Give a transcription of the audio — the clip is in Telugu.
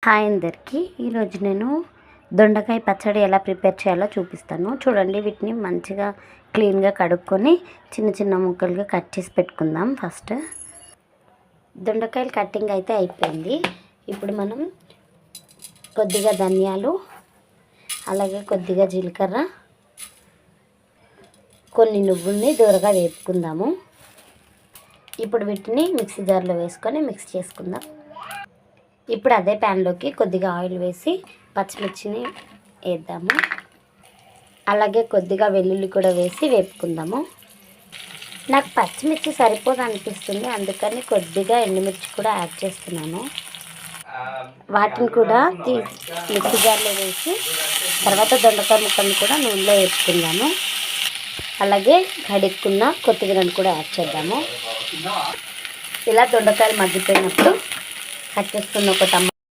హాయ్ అందరికీ ఈరోజు నేను దొండకాయ పచ్చడి ఎలా ప్రిపేర్ చేయాలో చూపిస్తాను. చూడండి, వీటిని మంచిగా క్లీన్గా కడుక్కొని చిన్న చిన్న ముక్కలుగా కట్ చేసి పెట్టుకుందాం. ఫస్ట్ దొండకాయలు కటింగ్ అయితే అయిపోయింది. ఇప్పుడు మనం కొద్దిగా ధనియాలు, అలాగే కొద్దిగా జీలకర్ర, కొన్ని నువ్వుల్ని దూరగా వేపుకుందాము. ఇప్పుడు వీటిని మిక్సీ జార్లో వేసుకొని మిక్స్ చేసుకుందాం. ఇప్పుడు అదే ప్యాన్లోకి కొద్దిగా ఆయిల్ వేసి పచ్చిమిర్చిని వేద్దాము. అలాగే కొద్దిగా వెల్లుల్లి కూడా వేసి వేపుకుందాము. నాకు పచ్చిమిర్చి సరిపోదు అనిపిస్తుంది, అందుకని కొద్దిగా ఎండుమిర్చి కూడా యాడ్ చేస్తున్నాను. వాటిని కూడా మిక్సీ జార్లో వేసి తర్వాత దొండకాయ ముక్కల్ని కూడా నూనెలో వేపుకుందాము. అలాగే కడుక్కున్న కొత్తిమీరని కూడా యాడ్ చేద్దాము. ఇలా దొండకాయలు మగ్గిపోయినప్పుడు కట్ చేసుకున్న ఒక